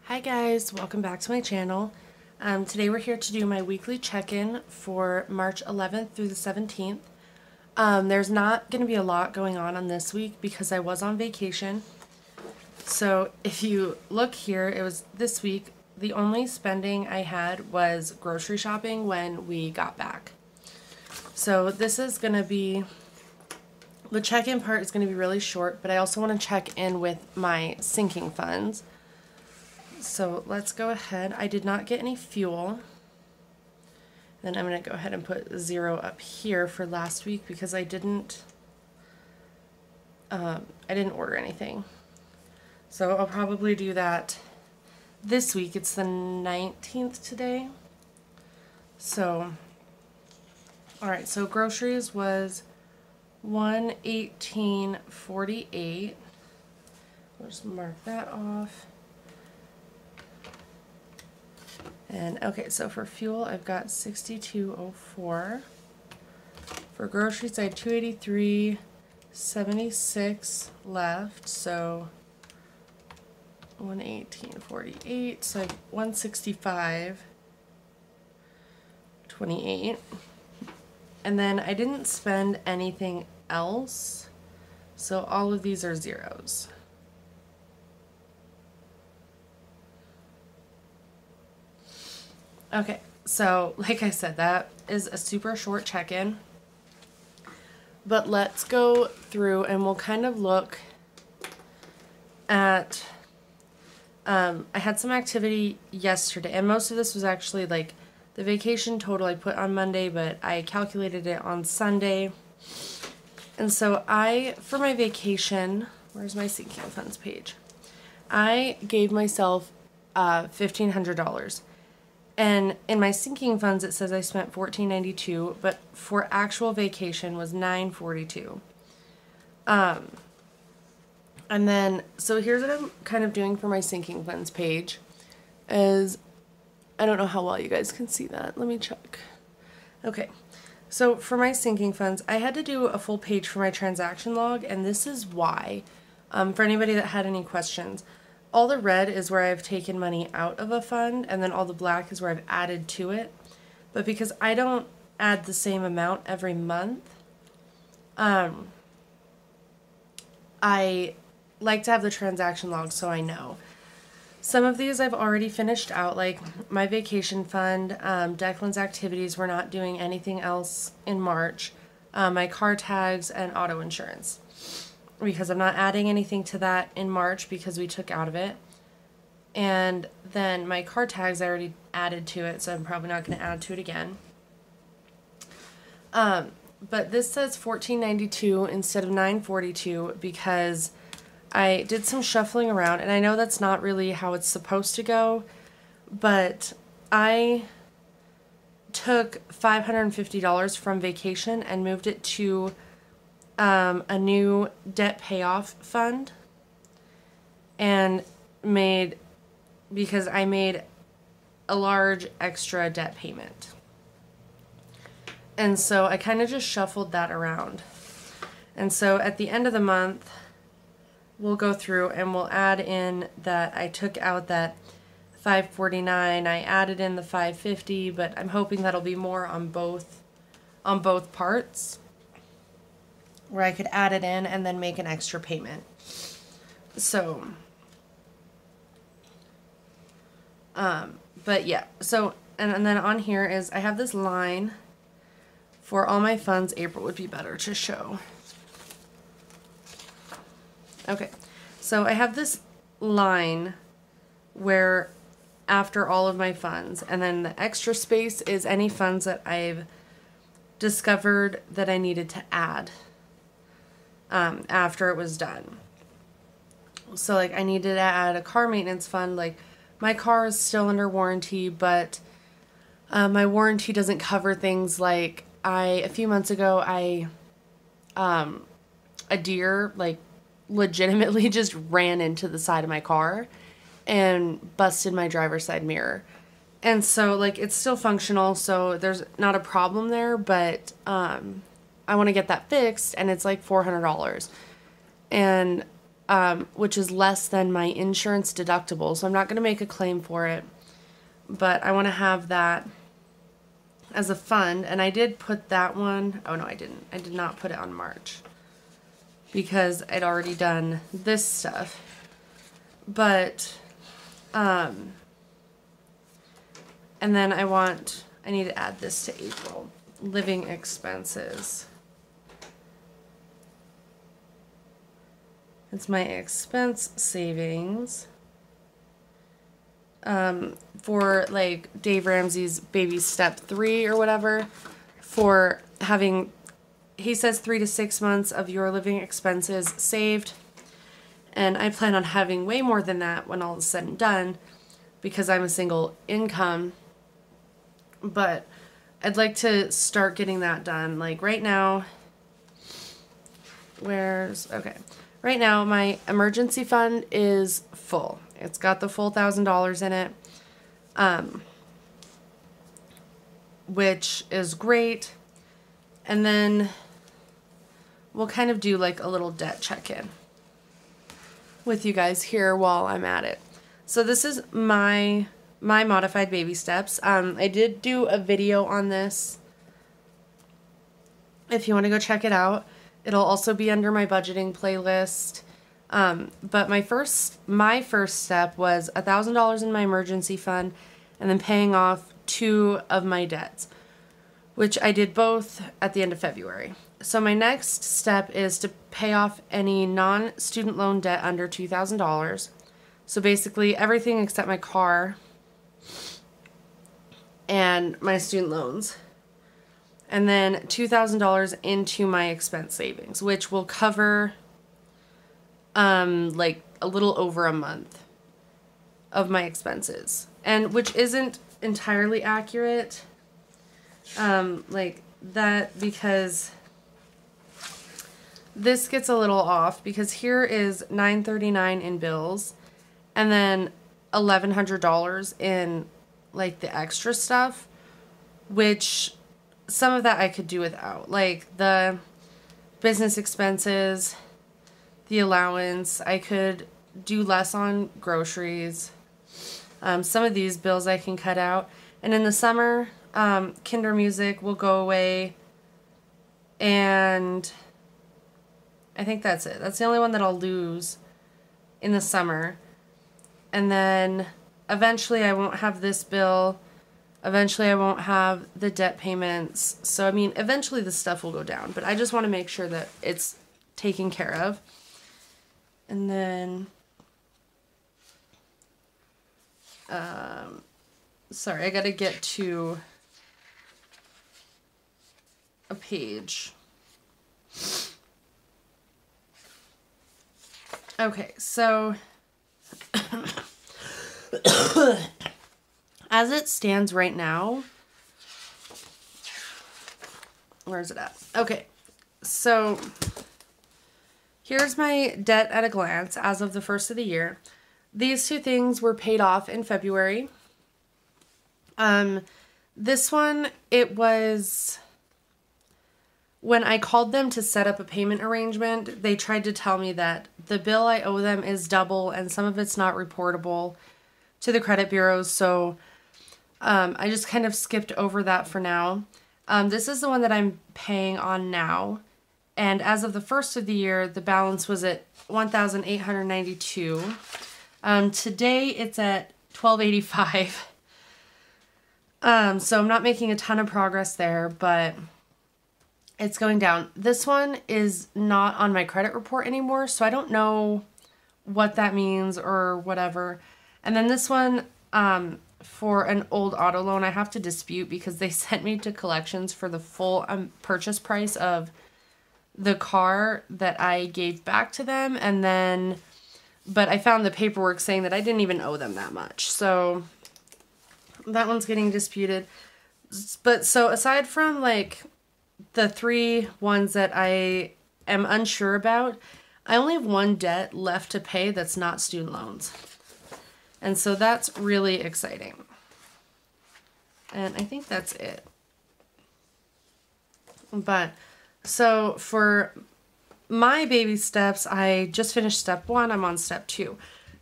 Hi guys, welcome back to my channel. Today we're here to do my weekly check-in for March 11th through the 17th. There's not going to be a lot going on this week because I was on vacation. So if you look here, it was this week. The only spending I had was grocery shopping when we got back. So this is going to be, the check-in part is going to be really short, but I also want to check in with my sinking funds. So let's go ahead. I did not get any fuel. Then I'm going to go ahead and put 0 up here for last week because I didn't order anything. So I'll probably do that this week. It's the 19th today. So, alright, so groceries was $118.48. We'll just mark that off. And okay, so for fuel, I've got $62.04. For groceries, I had $283.76 left, so $118.48. So I have $165.28. And then I didn't spend anything else, so all of these are zeros. Okay, so like I said, that is a super short check-in, but let's go through and we'll kind of look at, I had some activity yesterday, and most of this was actually like the vacation total I put on Monday, but I calculated it on Sunday. And so for my vacation, where's my sinking funds page? I gave myself $1,500. And in my sinking funds, it says I spent $14.92, but for actual vacation was $9.42. And then, so here's what I'm kind of doing for my sinking funds page, is, I don't know how well you guys can see that. Let me check. Okay, so for my sinking funds, I had to do a full page for my transaction log, and this is why. For anybody that had any questions. All the red is where I've taken money out of a fund, and then all the black is where I've added to it. But because I don't add the same amount every month, I like to have the transaction log so I know. Some of these I've already finished out, like my vacation fund, Declan's activities, we're not doing anything else in March, my car tags, and auto insurance. Because I'm not adding anything to that in March because we took out of it. And then my car tags I already added to it, so I'm probably not going to add to it again. But this says $14.92 instead of $9.42 because I did some shuffling around, and I know that's not really how it's supposed to go, but I took $550 from vacation and moved it to a new debt payoff fund, and because I made a large extra debt payment. And so I kind of just shuffled that around. And so at the end of the month, we'll go through and we'll add in that I took out that $549, I added in the $550, but I'm hoping that'll be more on both parts, where I could add it in and then make an extra payment. So, but yeah, so, and then on here is, I have this line for all my funds. April would be better to show. Okay, so I have this line where after all of my funds, and then the extra space is any funds that I've discovered that I needed to add after it was done. So like I needed to add a car maintenance fund. Like my car is still under warranty, but my warranty doesn't cover things like a few months ago a deer like legitimately just ran into the side of my car and busted my driver's side mirror. And so like it's still functional, so there's not a problem there, but I want to get that fixed, and it's like $400. And which is less than my insurance deductible. So I'm not going to make a claim for it, but I want to have that as a fund. And I did put that one. Oh no, I didn't. I did not put it on March because I'd already done this stuff. But, and then I need to add this to April. Living expenses. It's my expense savings for like Dave Ramsey's baby step 3 or whatever, for having, he says 3 to 6 months of your living expenses saved. And I plan on having way more than that when all is said and done because I'm a single income. But I'd like to start getting that done. Like right now, right now my emergency fund is full. It's got the full $1,000 in it, which is great. And then we'll kind of do like a little debt check-in with you guys here while I'm at it. So this is my modified baby steps. I did do a video on this. If you want to go check it out, it'll also be under my budgeting playlist. But my first step was $1,000 in my emergency fund and then paying off 2 of my debts, which I did both at the end of February. So my next step is to pay off any non-student loan debt under $2,000. So basically everything except my car and my student loans. And then $2,000 into my expense savings, which will cover like a little over a month of my expenses. And which isn't entirely accurate. Like that, because this gets a little off because here is $939 in bills and then $1,100 in like the extra stuff, which some of that I could do without, like the business expenses, the allowance. I could do less on groceries. Some of these bills I can cut out. And in the summer, Kinder Music will go away, and I think that's it. That's the only one that I'll lose in the summer. And then eventually I won't have this bill. Eventually I won't have the debt payments. So, I mean, eventually the stuff will go down. But I just want to make sure that it's taken care of. And then, sorry, I got to get to a page. Okay, so as it stands right now, where is it at? Okay, so here's my debt at a glance as of the first of the year. These 2 things were paid off in February. This one, it was when I called them to set up a payment arrangement, they tried to tell me that the bill I owe them is double and some of it's not reportable to the credit bureaus. So I just kind of skipped over that for now. This is the one that I'm paying on now. And as of the first of the year, the balance was at $1,892. Today it's at $1,285. So I'm not making a ton of progress there, but it's going down. This one is not on my credit report anymore, so I don't know what that means or whatever. And then this one, for an old auto loan, I have to dispute because they sent me to collections for the full purchase price of the car that I gave back to them. And then, but I found the paperwork saying that I didn't even owe them that much. So that one's getting disputed. But so aside from like the 3 ones that I am unsure about, I only have 1 debt left to pay that's not student loans. And so that's really exciting. And I think that's it. But so for my baby steps, I just finished step 1. I'm on step 2.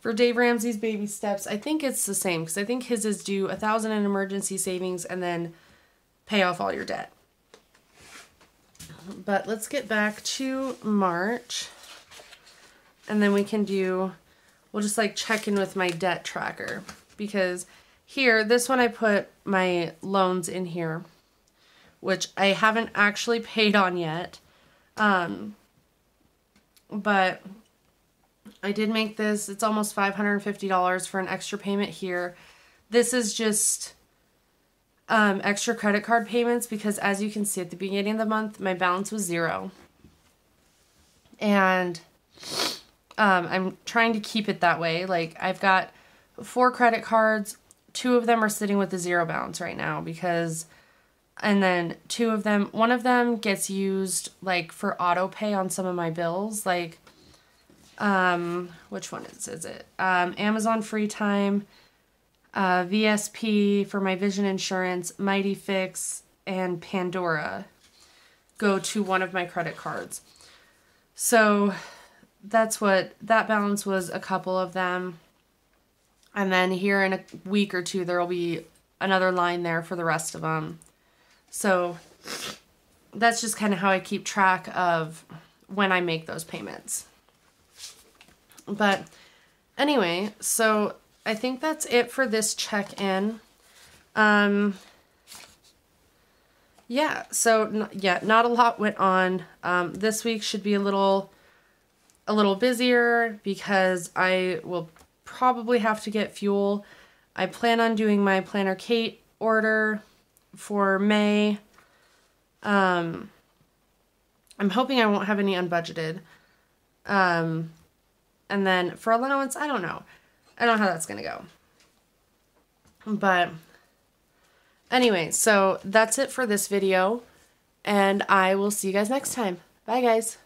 For Dave Ramsey's baby steps, I think it's the same because I think his is do $1,000 in emergency savings and then pay off all your debt. But let's get back to March, and then we can do, we'll just like check in with my debt tracker, because here, this one I put my loans in here, which I haven't actually paid on yet. But I did make this, it's almost $550 for an extra payment here. This is just extra credit card payments because, as you can see, at the beginning of the month, my balance was 0. And I'm trying to keep it that way. Like, I've got 4 credit cards. 2 of them are sitting with a 0 balance right now because, and then 2 of them, one of them gets used like for auto pay on some of my bills. Like, which one is it? Amazon Free Time, VSP for my vision insurance, Mighty Fix, and Pandora go to one of my credit cards. So that's what that balance was, a couple of them. And then here in a week or 2, there will be another line there for the rest of them. So that's just kind of how I keep track of when I make those payments. But anyway, so I think that's it for this check-in. Yeah, so yeah, not a lot went on. This week should be a little busier because I will probably have to get fuel. I plan on doing my planner Cait order for May. I'm hoping I won't have any unbudgeted. And then for allowance, I don't know. I don't know how that's going to go. But anyway, so that's it for this video. And I will see you guys next time. Bye, guys.